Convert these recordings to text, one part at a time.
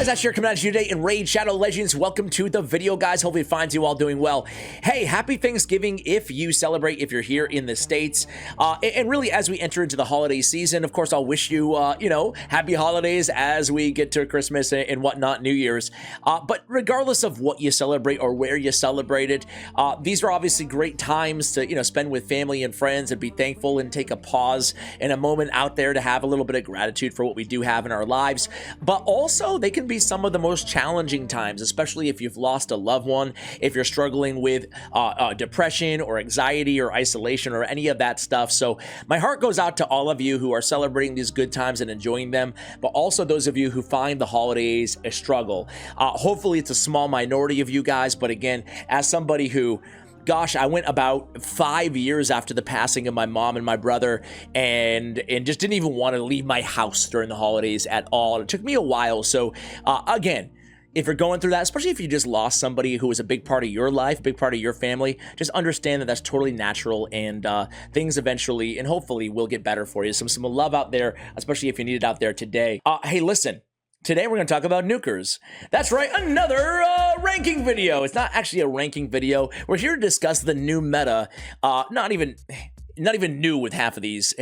guys, Ash here coming at you today in Raid Shadow Legends. Welcome to the video, guys. Hopefully it finds you all doing well. Hey, happy Thanksgiving if you celebrate, if you're here in the States. And really, as we enter into the holiday season, of course, I'll wish you, happy holidays as we get to Christmas and whatnot, New Year's. But regardless of what you celebrate or where you celebrate it, these are obviously great times to, spend with family and friends and be thankful and take a pause and a moment out there to have a little bit of gratitude for what we do have in our lives. But also, they can be some of the most challenging times, especially if you've lost a loved one, if you're struggling with depression or anxiety or isolation or any of that stuff. So my heart goes out to all of you who are celebrating these good times and enjoying them, but also those of you who find the holidays a struggle. Hopefully it's a small minority of you guys, but again, as somebody who, gosh, I went about 5 years after the passing of my mom and my brother and just didn't even want to leave my house during the holidays at all. It took me a while. So again, if you're going through that, especially if you just lost somebody who was a big part of your life, big part of your family, just understand that that's totally natural, and things eventually and hopefully will get better for you. Some love out there, especially if you need it out there today. Hey, listen. Today we're going to talk about Nukers. That's right, another ranking video. It's not actually a ranking video. We're here to discuss the new meta. Not even new with half of these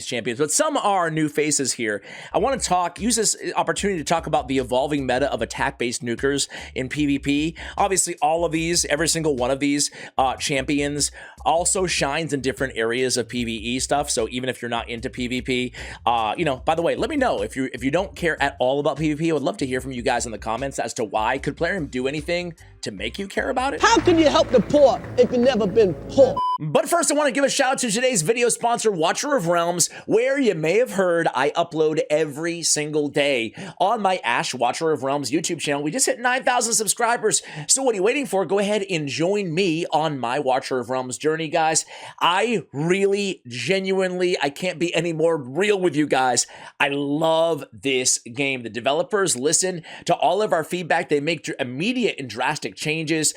champions, but some are new faces here. I want to use this opportunity to talk about the evolving meta of attack-based nukers in PvP. Obviously, all of these, every single one of these champions also shines in different areas of PvE stuff. So even if you're not into PvP, by the way, let me know if you don't care at all about PvP. I would love to hear from you guys in the comments as to why. Could Plarium do anything to make you care about it? How can you help the poor if you've never been poor? But first, I want to give a shout out to today's video sponsor, Watcher of Realms, where you may have heard I upload every single day on my Ash Watcher of Realms YouTube channel. We just hit 9,000 subscribers. So what are you waiting for? Go ahead and join me on my Watcher of Realms journey, guys. I really, genuinely, I can't be any more real with you guys. I love this game. The developers listen to all of our feedback. They make immediate and drastic changes.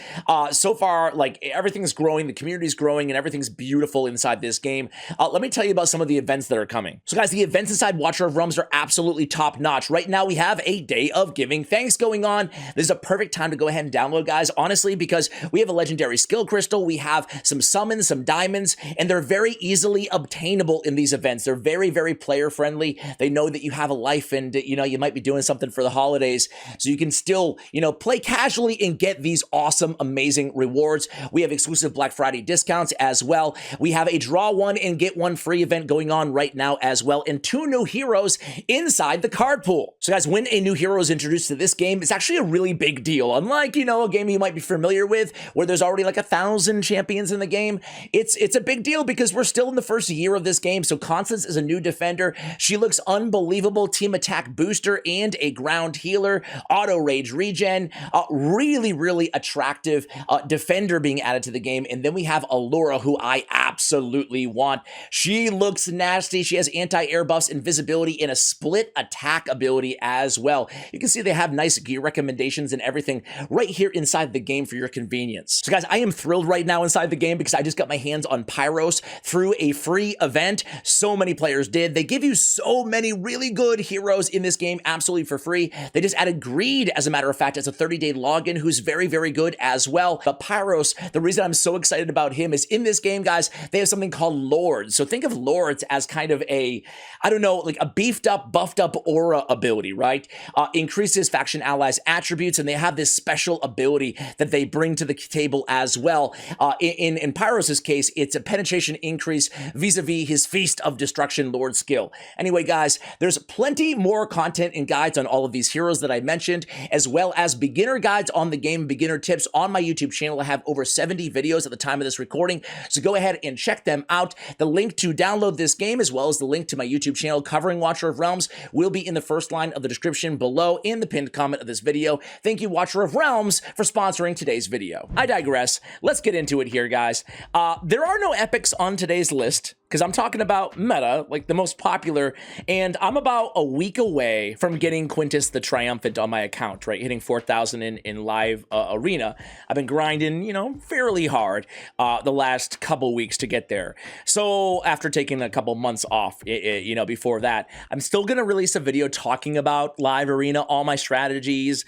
So far, like, everything's growing, the community's growing, and everything's beautiful inside this game. Let me tell you about some of the events that are coming. So guys, the events inside Watcher of Realms are absolutely top notch. Right now, we have a Day of Giving Thanks going on. This is a perfect time to go ahead and download, guys, honestly, because we have a legendary skill crystal, we have some summons, some diamonds, and they're very easily obtainable in these events. They're very, very player friendly. They know that you have a life and, you might be doing something for the holidays, so you can still, play casually and get these awesome, amazing rewards. We have exclusive Black Friday discounts as well. We have a draw one and get one free event going on right now as well, and 2 new heroes inside the card pool. So guys, when a new hero is introduced to this game, it's actually a really big deal. Unlike, a game you might be familiar with where there's already like 1,000 champions in the game, it's a big deal because we're still in the first year of this game. So Constance is a new defender. She looks unbelievable. Team attack booster and a ground healer, auto rage regen, really, really attractive defender being added to the game. And then we have Allura, who I absolutely want. She looks nasty. She has anti-air buffs, invisibility, and a split attack ability as well. You can see they have nice gear recommendations and everything right here inside the game for your convenience. So guys, I am thrilled right now inside the game because I just got my hands on Pyros through a free event. So many players did. They give you so many really good heroes in this game absolutely for free. They just added Greed, as a matter of fact, as a 30-day login, who's very, very good as well. But Pyros, the reason I'm so excited about him is in this game, guys, they have something called Lords. So think of Lords as kind of a, like a beefed up, buffed up aura ability, right? Increases faction allies' attributes, and they have this special ability that they bring to the table as well. In Pyros' case, it's a penetration increase vis-a-vis his Feast of Destruction Lord skill. Anyway, guys, there's plenty more content and guides on all of these heroes that I mentioned, as well as beginner guides on the game, beginner tips on my YouTube channel. I have over 70 videos at the time of this recording, so go ahead and check them out. The link to download this game, as well as the link to my YouTube channel covering Watcher of Realms, will be in the first line of the description below in the pinned comment of this video. Thank you, Watcher of Realms, for sponsoring today's video. I digress. Let's get into it here, guys. There are no epics on today's list. because I'm talking about meta, like the most popular, and I'm about a week away from getting Quintus the Triumphant on my account, right? Hitting 4,000 in live arena. I've been grinding, you know, fairly hard the last couple weeks to get there. So after taking a couple months off, you know, before that, I'm still going to release a video talking about live arena, all my strategies,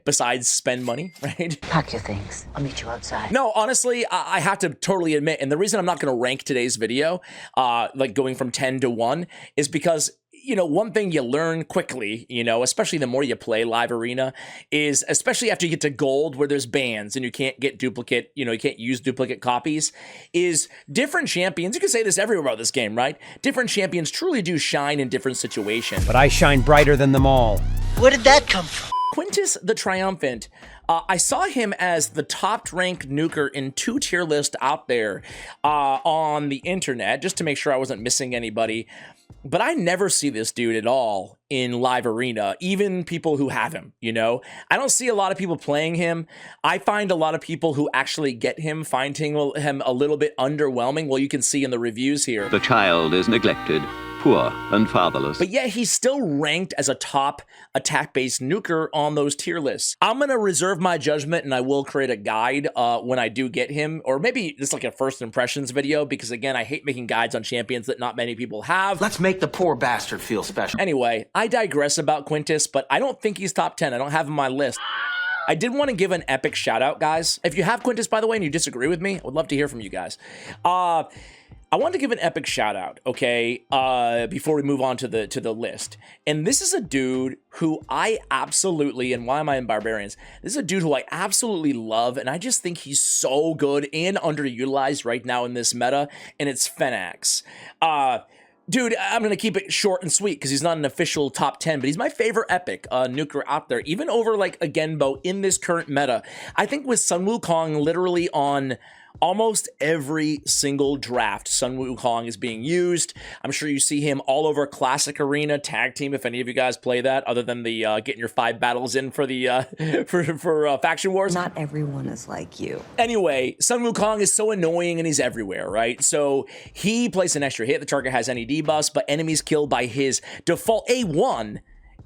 besides spend money, right? Pack your things. I'll meet you outside. No, honestly, I have to totally admit, and the reason I'm not going to rank today's video, like going from 10 to 1, is because, you know, one thing you learn quickly, you know, especially the more you play live arena, is especially after you get to gold where there's bans and you can't get duplicate, you know, you can't use duplicate copies, is different champions. You can say this everywhere about this game, right? Different champions truly do shine in different situations. But I shine brighter than them all. Where did that come from? Quintus the Triumphant, I saw him as the top-ranked nuker in 2 tier lists out there on the internet, just to make sure I wasn't missing anybody. But I never see this dude at all in live arena, even people who have him, you know? I don't see a lot of people playing him. I find a lot of people who actually get him finding him a little bit underwhelming. Well, you can see in the reviews here. The child is neglected, poor and fatherless. But yet he's still ranked as a top attack-based nuker on those tier lists. I'm going to reserve my judgment, and I will create a guide when I do get him, or maybe just like a first impressions video, because again, I hate making guides on champions that not many people have. Let's make the poor bastard feel special. Anyway, I digress about Quintus, but I don't think he's top 10. I don't have him on my list. I did want to give an epic shout out, guys. If you have Quintus, by the way, and you disagree with me, I would love to hear from you guys. I want to give an epic shout out, okay, before we move on to the list. And this is a dude who I absolutely, and why am I in Barbarians? This is a dude who I absolutely love, and I just think he's so good and underutilized right now in this meta, and it's Fenax. Dude, I'm going to keep it short and sweet because he's not an official top 10, but he's my favorite epic nuker out there, even over like a Genbo in this current meta. I think with Sun Wukong literally on almost every single draft, Sun Wukong is being used. I'm sure you see him all over Classic Arena, Tag Team, if any of you guys play that, other than the getting your 5 battles in for the for Faction Wars. Not everyone is like you. Anyway, Sun Wukong is so annoying and he's everywhere, right? So he plays an extra hit. The target has any debuffs, but enemies killed by his default A1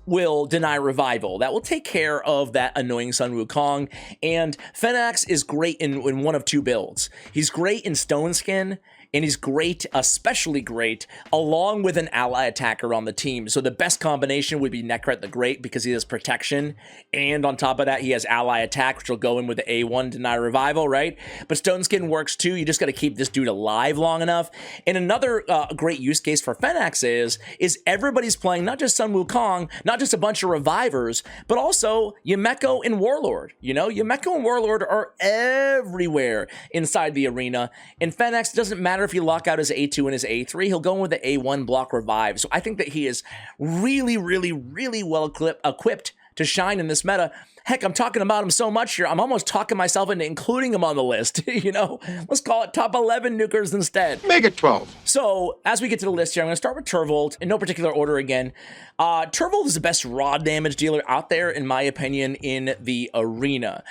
will deny revival. That will take care of that annoying Sun Wukong. And Fenax is great in one of 2 builds. He's great in Stone Skin, and he's great, especially great, along with an ally attacker on the team. So the best combination would be Nekret the Great because he has protection, and on top of that, he has ally attack, which will go in with the A1 deny revival, right? But Stone Skin works too. You just got to keep this dude alive long enough. And another great use case for Fenax is everybody's playing not just Sun Wukong, not just a bunch of revivers, but also Yumeko and Warlord. You know, Yumeko and Warlord are everywhere inside the arena, and Fenax doesn't matter if you lock out his A2 and his A3, he'll go in with the A1 block revive. So I think that he is really, really, really well equipped to shine in this meta. Heck, I'm talking about him so much here, I'm almost talking myself into including him on the list. You know, let's call it top 11 nukers instead. Make it 12. So as we get to the list here, I'm going to start with Turvold in no particular order again. Turvold is the best raw damage dealer out there, in my opinion, in the arena.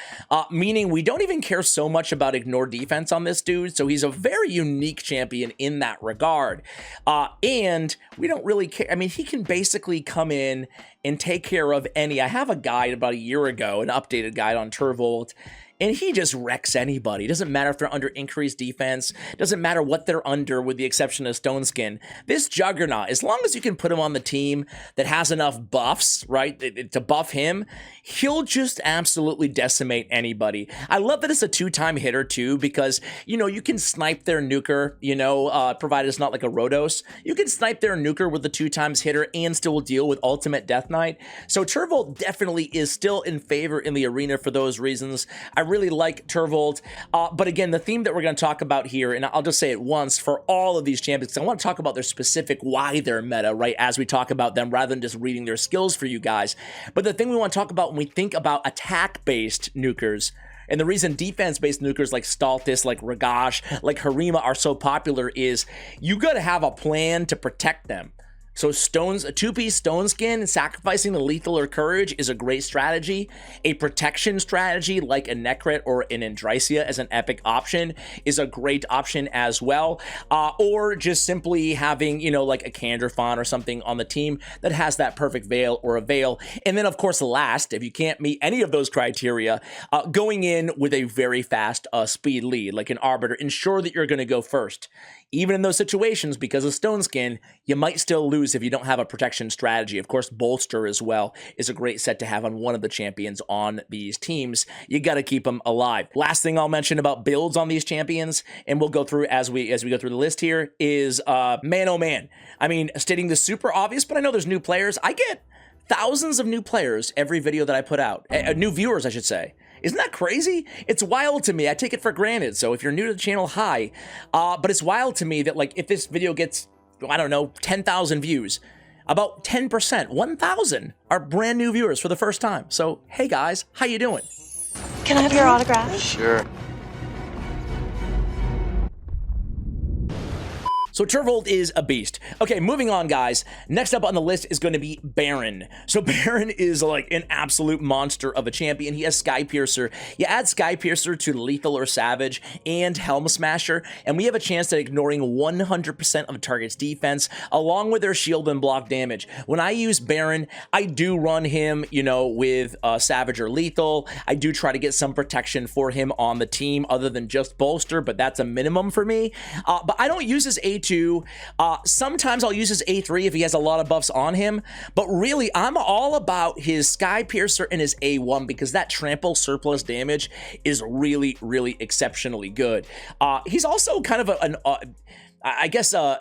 Meaning we don't even care so much about ignore defense on this dude, so he's a very unique champion in that regard. And we don't really care. I mean, he can basically come in and take care of any. I have a guide about a year ago, an updated guide on Turvold, and he just wrecks anybody. Doesn't matter if they're under increased defense. Doesn't matter what they're under, with the exception of Stone Skin. This Juggernaut, as long as you can put him on the team that has enough buffs, right, to buff him, he'll just absolutely decimate anybody. I love that it's a 2-time hitter too, because, you know, you can snipe their nuker, you know, provided it's not like a Rhodos. You can snipe their nuker with the 2x hitter and still deal with Ultimate Death Knight. So Turvold definitely is still in favor in the arena for those reasons. I really like Turvold. But again, the theme that we're going to talk about here, and I'll just say it once for all of these champions, I want to talk about their specific why they're meta, right, as we talk about them, rather than just reading their skills for you guys. But the thing we want to talk about when we think about attack-based nukers, and the reason defense-based nukers like Staltis, like Ragash, like Harima are so popular, is you got to have a plan to protect them. So a two-piece stone skin, sacrificing the lethal or courage is a great strategy. A protection strategy like a Necret or an Andrysia as an epic option is a great option as well. Or just simply having, you know, like a Canderfon or something on the team that has that perfect veil or a veil. And then, of course, last, if you can't meet any of those criteria, going in with a very fast speed lead, like an Arbiter, ensure that you're going to go first. Even in those situations, because of Stone Skin, you might still lose if you don't have a protection strategy. Of course, Bolster as well is a great set to have on one of the champions on these teams. You got to keep them alive. Last thing I'll mention about builds on these champions, and we'll go through as we go through the list here, is man, oh man. I mean, stating the super obvious, but I know there's new players. I get thousands of new players every video that I put out. New viewers, I should say. Isn't that crazy? It's wild to me. I take it for granted. So if you're new to the channel, hi. But it's wild to me that, like, if this video gets, I don't know, 10,000 views, about 10%, 1,000 are brand new viewers for the first time. So, hey guys, how you doing? Can I have your autograph? Sure. So Turvold is a beast. Okay, moving on, guys. Next up on the list is going to be Baron. So Baron is like an absolute monster of a champion. He has Sky Piercer. You add Sky Piercer to Lethal or Savage and Helm Smasher, and we have a chance at ignoring 100% of a target's defense, along with their shield and block damage. When I use Baron, I do run him, you know, with Savage or Lethal. I do try to get some protection for him on the team other than just Bolster, but that's a minimum for me. But I don't use his A2. Sometimes I'll use his A3 if he has a lot of buffs on him, but really I'm all about his Sky Piercer and his A1 because that trample surplus damage is really, really exceptionally good. He's also kind of an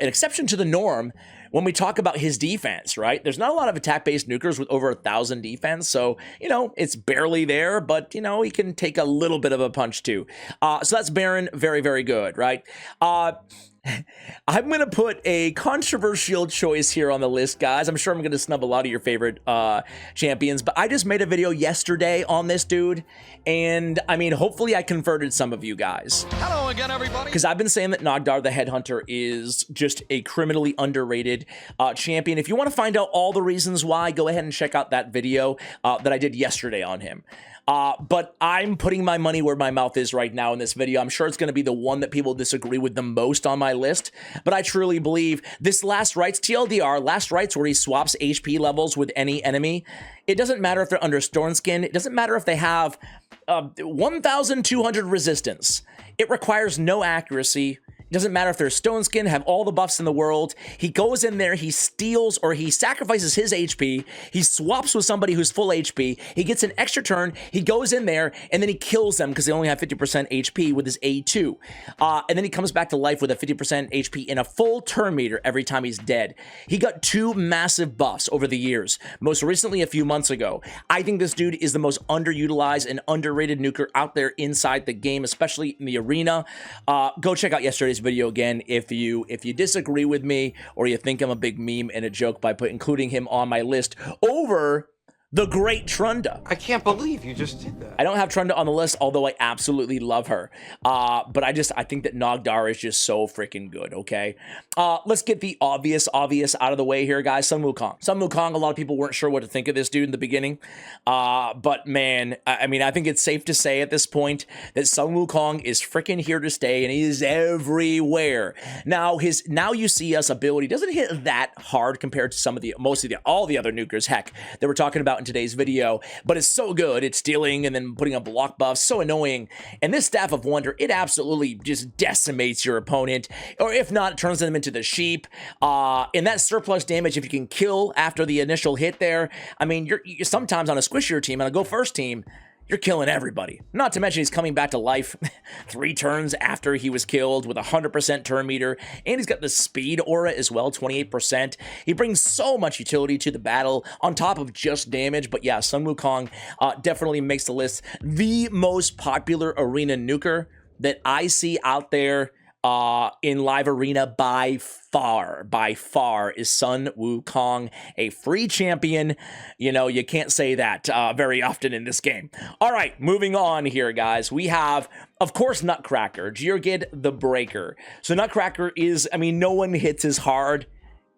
exception to the norm when we talk about his defense, right? There's not a lot of attack-based nukers with over 1,000 defense, so, you know, it's barely there, but, you know, he can take a little bit of a punch too. So that's Baron, very, very good, right? I'm going to put a controversial choice here on the list, guys. I'm sure I'm going to snub a lot of your favorite champions, but I just made a video yesterday on this dude, and I mean, hopefully I converted some of you guys. Hello again, everybody. Because I've been saying that Nogdar the Headhunter is just a criminally underrated champion. If you want to find out all the reasons why, go ahead and check out that video that I did yesterday on him. But I'm putting my money where my mouth is right now in this video. I'm sure it's going to be the one that people disagree with the most on my list, but I truly believe this Last Rites TLDR, Last Rites where he swaps HP levels with any enemy. It doesn't matter if they're under Storm Skin. It doesn't matter if they have 1,200 resistance. It requires no accuracy. It doesn't matter if they're Stone Skin, have all the buffs in the world. He goes in there, he steals or he sacrifices his HP. He swaps with somebody who's full HP. He gets an extra turn. He goes in there and then he kills them because they only have 50% HP with his A2. And then he comes back to life with a 50% HP and a full turn meter every time he's dead. He got 2 massive buffs over the years, most recently a few months ago. I think this dude is the most underutilized and underrated nuker out there inside the game, especially in the arena. Go check out yesterday's video again if you disagree with me or you think I'm a big meme and a joke by including him on my list over the great Trunda. I can't believe you just did that. I don't have Trunda on the list, although I absolutely love her. But I think that Nogdar is just so freaking good, okay? Let's get the obvious out of the way here, guys. Sun Wukong. Sun Wukong, a lot of people weren't sure what to think of this dude in the beginning. But man, I mean, I think it's safe to say at this point that Sun Wukong is freaking here to stay and he is everywhere. Now, his Now You See Us ability doesn't hit that hard compared to all the other nukers, heck, that we're talking about in today's video, but it's so good. It's stealing and then putting up block buffs, so annoying. And this Staff of Wonder, it absolutely just decimates your opponent, or if not, it turns them into the sheep. And that surplus damage, if you can kill after the initial hit there, I mean, you're sometimes on a squishier team, on a go first team, you're killing everybody. Not to mention he's coming back to life 3 turns after he was killed with 100% turn meter, and he's got the speed aura as well, 28%. He brings so much utility to the battle on top of just damage, but yeah, Sun Wukong definitely makes the list. The most popular arena nuker that I see out there in live arena by far is Sun Wukong, a free champion. You know, you can't say that very often in this game. All right, moving on here, guys. We have, of course, Nutcracker, Geargid the Breaker. So Nutcracker is, I mean, no one hits as hard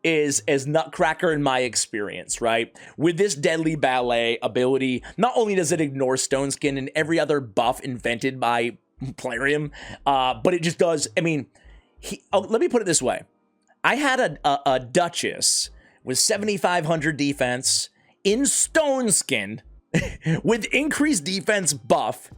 is as nutcracker in my experience, right? With this deadly ballet ability, not only does it ignore Stone Skin and every other buff invented by Plarium, but it just does. I mean, let me put it this way. I had a Duchess with 7,500 defense in Stone Skin with increased defense buff,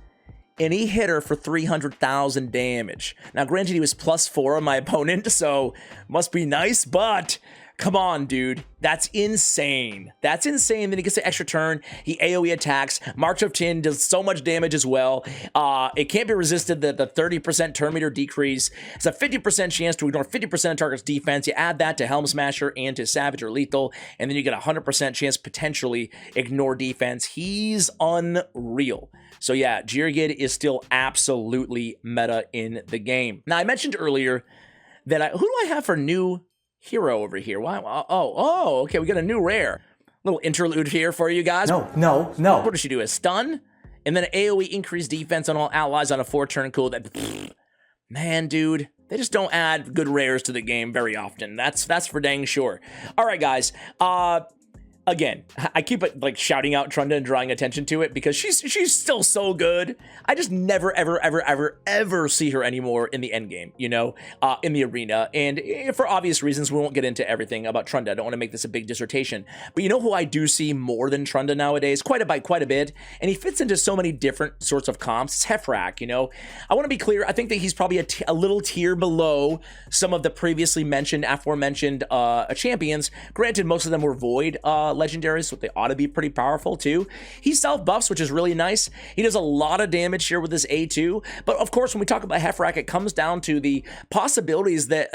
and he hit her for 300,000 damage. Now, granted, he was +4 on my opponent, so must be nice, but come on, dude. That's insane. That's insane. Then he gets the extra turn. He AoE attacks. March of Tin does so much damage as well. It can't be resisted, the 30% turn meter decrease. It's a 50% chance to ignore 50% of target's defense. You add that to Helm Smasher and to Savage or Lethal, and then you get a 100% chance potentially ignore defense. He's unreal. So yeah, Jirgid is still absolutely meta in the game. Now, I mentioned earlier that who do I have for new hero over here? Why? Oh, okay, we got a new rare. Little interlude here for you guys. No. What does she do? A stun? And then an AoE increased defense on all allies on a 4-turn cool. Man, dude, they just don't add good rares to the game very often. That's for dang sure. All right, guys. Again, I keep it like shouting out Trunda and drawing attention to it because she's still so good. I just never, ever see her anymore in the end game, you know, in the arena. And for obvious reasons, we won't get into everything about Trunda. I don't want to make this a big dissertation. But you know who I do see more than Trunda nowadays? Quite a bit. And he fits into so many different sorts of comps. It's Hefrak, you know. I want to be clear. I think that he's probably a little tier below some of the previously aforementioned champions. Granted, most of them were Void legendaries, so they ought to be pretty powerful too. He self-buffs, which is really nice. He does a lot of damage here with this A2, but of course, when we talk about Hefrak, it comes down to the possibilities that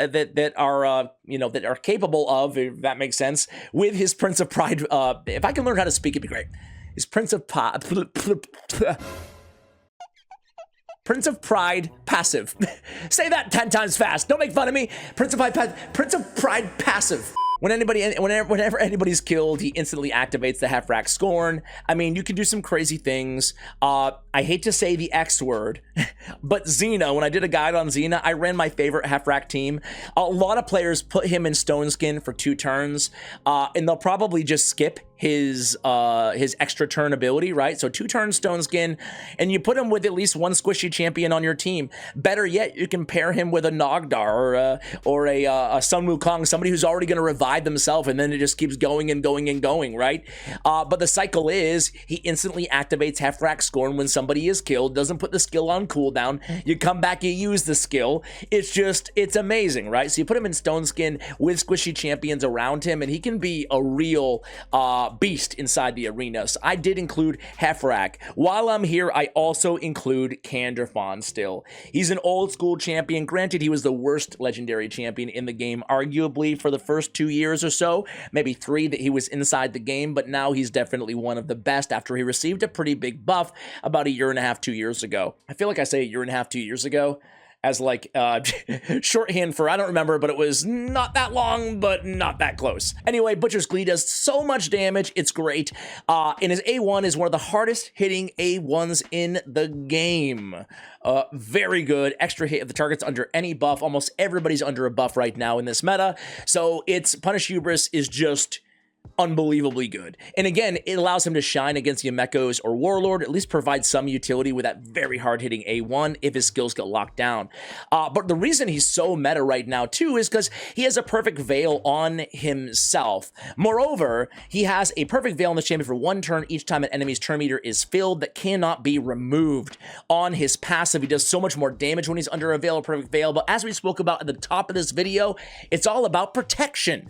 are that are capable of, if that makes sense, with his Prince of Pride. If I can learn how to speak, it'd be great. His Prince of Pride passive. Say that 10 times fast. Don't make fun of me. Prince of Pride passive. Whenever anybody's killed, he instantly activates the Hefrak Scorn. I mean, you can do some crazy things. I hate to say the X word, but Xena, when I did a guide on Xena, I ran my favorite Hefrak team. A lot of players put him in Stone Skin for 2 turns, and they'll probably just skip his extra turn ability, right? So 2 turns Stone Skin, and you put him with at least one squishy champion on your team. Better yet, you can pair him with a Nogdar or a Sun Wukong, somebody who's already going to revive themselves, and then it just keeps going and going and going, right? But the cycle is he instantly activates Hefrak Scorn when somebody is killed, doesn't put the skill on cooldown. You come back, you use the skill. It's amazing, right? So you put him in Stone Skin with squishy champions around him, and he can be a real beast inside the arena. So I did include Hefrak. While I'm here, I also include Kanderfon still. He's an old school champion. Granted, he was the worst legendary champion in the game, arguably for the first 2 years or so, maybe 3 that he was inside the game, but now he's definitely one of the best after he received a pretty big buff about 1.5 years, 2 years ago. I feel like I say 1.5 years, 2 years ago as like shorthand for I don't remember, but it was not that long, but not that close. Anyway, Butcher's Glee does so much damage, it's great. And his A1 is one of the hardest hitting A1s in the game. Very good. Extra hit if the target's under any buff. Almost everybody's under a buff right now in this meta. So its Punish Hubris is just unbelievably good. And again, it allows him to shine against Yamekos or Warlord, at least provide some utility with that very hard-hitting A1 if his skills get locked down. But the reason he's so meta right now, too, is because he has a perfect veil on himself. Moreover, he has a perfect veil on the champion for 1 turn each time an enemy's turn meter is filled that cannot be removed. On his passive, he does so much more damage when he's under a veil or perfect veil, but as we spoke about at the top of this video, it's all about protection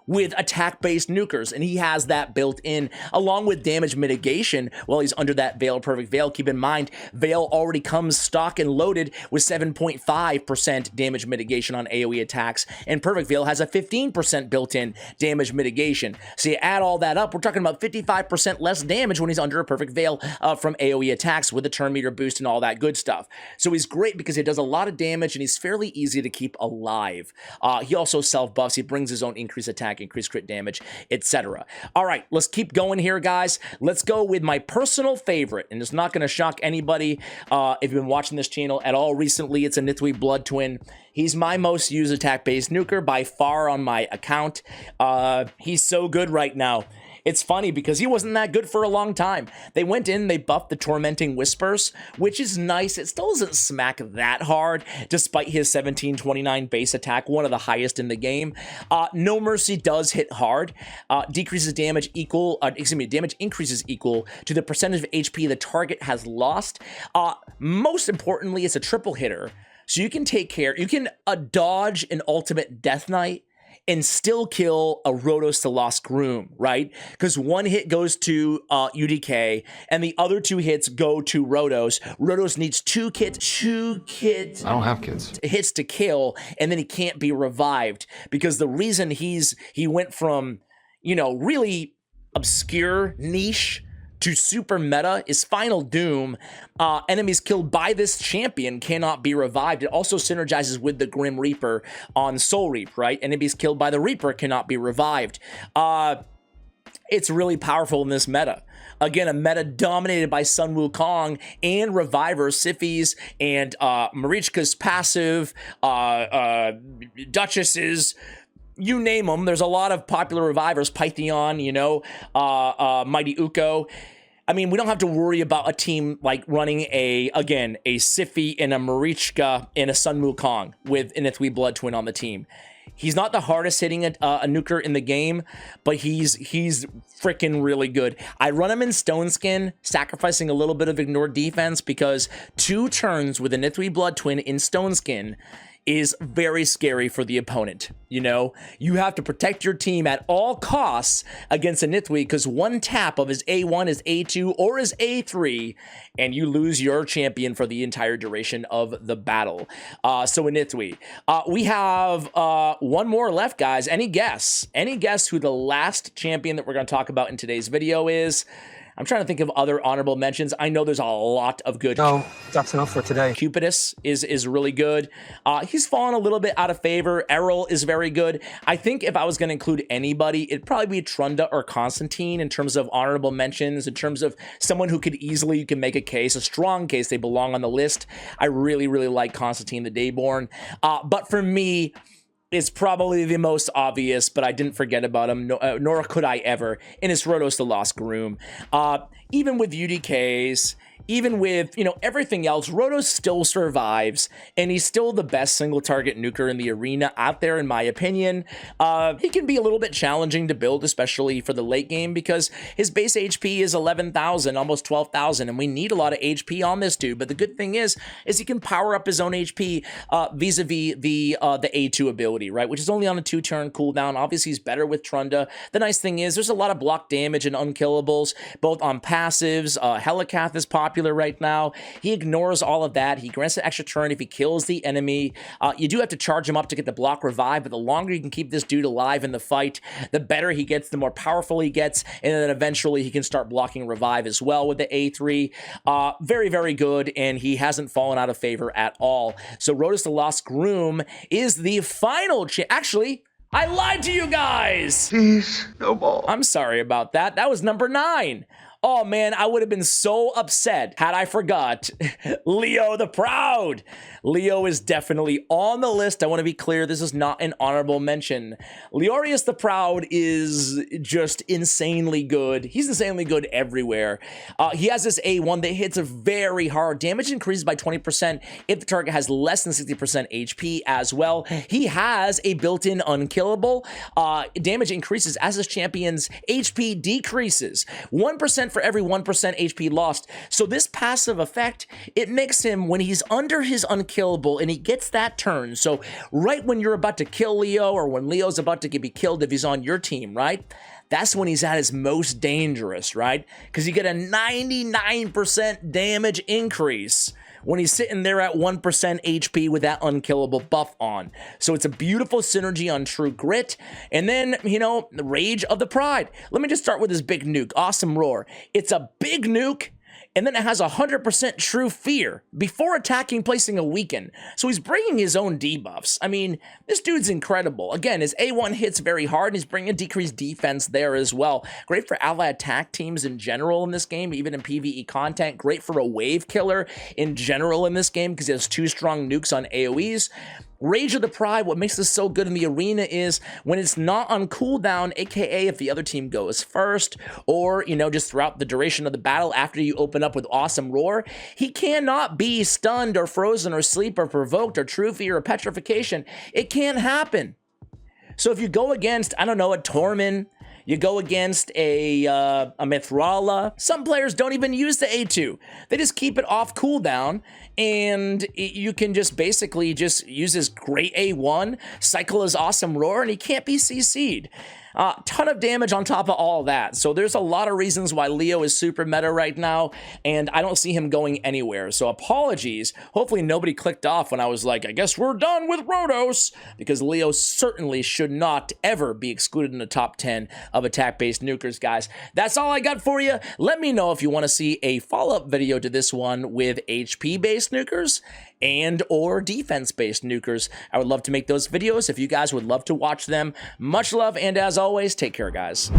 with attack-based nukers, and he has that built in, along with damage mitigation while he's under that Veil Perfect Veil. Keep in mind, Veil already comes stock and loaded with 7.5% damage mitigation on AoE attacks, and Perfect Veil has a 15% built-in damage mitigation. So you add all that up, we're talking about 55% less damage when he's under a Perfect Veil from AoE attacks with the turn meter boost and all that good stuff. So he's great because he does a lot of damage, and he's fairly easy to keep alive. He also self-buffs. He brings his own increased attack attack, increased crit damage, etc. All right, let's keep going here, guys. Let's go with my personal favorite, and it's not going to shock anybody if you've been watching this channel at all recently. It's a Nitui Blood Twin. He's my most used attack-based nuker by far on my account. He's so good right now. It's funny because he wasn't that good for a long time. They went in, they buffed the Tormenting Whispers, which is nice. It still doesn't smack that hard, despite his 1729 base attack, one of the highest in the game. No Mercy does hit hard. Decreases damage equal, damage increases equal to the percentage of HP the target has lost. Most importantly, it's a triple hitter. So you can take care, you can dodge an ultimate Death Knight and still kill a Rotos the Lost Groom, right? Because one hit goes to UDK, and the other 2 hits go to Rotos. Rotos needs 2 hits. I don't have kids. Hits to kill, and then he can't be revived. Because the reason he went from, you know, really obscure niche to super meta is Final Doom. Enemies killed by this champion cannot be revived. It also synergizes with the Grim Reaper on Soul Reap, right? Enemies killed by the Reaper cannot be revived. It's really powerful in this meta. Again, a meta dominated by Sun Wukong and Revivers, Sifis, and Marichka's passive, Duchesses, you name them. There's a lot of popular revivers, Pythion, you know, Mighty Uko. I mean, we don't have to worry about a team like running a Sifi and a Marichka and a Sun Wukong with an Nitui Blood Twin on the team. He's not the hardest hitting a nuker in the game, but he's freaking really good. I run him in Stone Skin, sacrificing a little bit of ignored defense because 2 turns with a Nitui Blood Twin in Stone Skin is very scary for the opponent. You know, you have to protect your team at all costs against a Nitui because one tap of his A1, his A2, or his A3, and you lose your champion for the entire duration of the battle. So a Nitui. We have one more left, guys. Any guess? Any guess who the last champion that we're going to talk about in today's video is? I'm trying to think of other honorable mentions. I know there's a lot of good. No, that's enough for today. Cupidus is really good. He's fallen a little bit out of favor. Errol is very good. I think if I was going to include anybody, it'd probably be Trunda or Constantine in terms of honorable mentions, in terms of someone who could easily, you can make a case, a strong case, they belong on the list. I really, really like Constantine the Dayborn. But for me, it's probably the most obvious, but I didn't forget about him, nor could I ever, and it's Rotos the Lost Groom. Even with UDKs, even with, you know, everything else, Rotos still survives, and he's still the best single target nuker in the arena out there, in my opinion. He can be a little bit challenging to build, especially for the late game, because his base HP is 11,000, almost 12,000, and we need a lot of HP on this dude. But the good thing is he can power up his own HP vis-a-vis the A2 ability, right, which is only on a 2-turn cooldown. Obviously, he's better with Trunda. The nice thing is there's a lot of block damage and unkillables, both on passives. Helicath is popular right now. He ignores all of that. He grants an extra turn if he kills the enemy. You do have to charge him up to get the block revive, but the longer you can keep this dude alive in the fight, the better he gets, the more powerful he gets, and then eventually he can start blocking revive as well with the A3. Very, very good, and he hasn't fallen out of favor at all. So Rotos the Lost Groom is the final Actually, I lied to you guys! Please, no more. I'm sorry about that. That was number 9. Oh man, I would have been so upset had I forgot Leo the Proud. Leo is definitely on the list. I want to be clear, this is not an honorable mention. Leorius the Proud is just insanely good. He's insanely good everywhere. He has this A1 that hits a very hard. Damage increases by 20% if the target has less than 60% HP as well. He has a built-in unkillable. Damage increases as his champion's HP decreases. 1% for every 1% HP lost. So this passive effect, it makes him, when he's under his unkillable and he gets that turn, so right when you're about to kill Leo, or when Leo's about to be killed if he's on your team, right? That's when he's at his most dangerous, right? Because you get a 99% damage increase when he's sitting there at 1% HP with that unkillable buff on. So it's a beautiful synergy on True Grit. And then, you know, the Rage of the Pride. Let me just start with this big nuke. Awesome Roar. It's a big nuke. and then it has 100% true fear before attacking, placing a weaken. So he's bringing his own debuffs. I mean, this dude's incredible. Again, his A1 hits very hard, and he's bringing a decreased defense there as well. Great for ally attack teams in general in this game, even in PvE content. Great for a wave killer in general in this game because he has 2 strong nukes on AoEs. Rage of the Pride, what makes this so good in the arena is when it's not on cooldown, aka if the other team goes first, or, you know, just throughout the duration of the battle after you open up with Awesome Roar, he cannot be stunned or frozen or sleep or provoked or true fear or petrification. It can't happen. So if you go against, I don't know, a Tormin, you go against a Mithrala. Some players don't even use the A2. They just keep it off cooldown, and you can just basically just use his great A1, cycle his Awesome Roar, and he can't be CC'd. Ton of damage on top of all that. So there's a lot of reasons why Leo is super meta right now, and I don't see him going anywhere. So apologies. Hopefully nobody clicked off when I was like, I guess we're done with Rhodos, because Leo certainly should not ever be excluded in the top 10 of attack-based nukers, guys. That's all I got for you. Let me know if you want to see a follow-up video to this one with HP-based nukers and or defense-based nukers. I would love to make those videos if you guys would love to watch them. Much love, and as always, take care, guys.